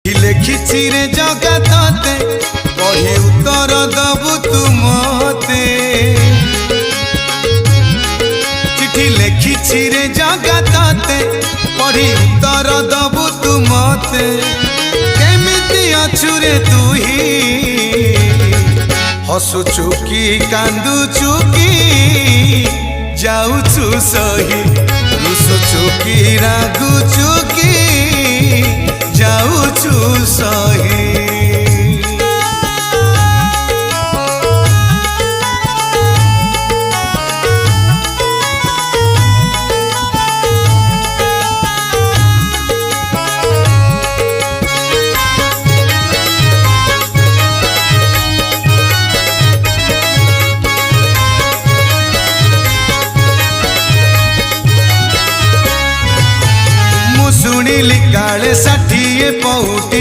लिखिछि रे जगते कही उत्तर दबु तू मते चिठी लिखिछि रे जगते पढ़ी उत्तर दबु तू मते केमिति अछु रे तू ही हसुचु की कांदुचु की जाउछु सही रुसुचु की रागुचु की जाउछु सही। शुणिली काले 60 पौटी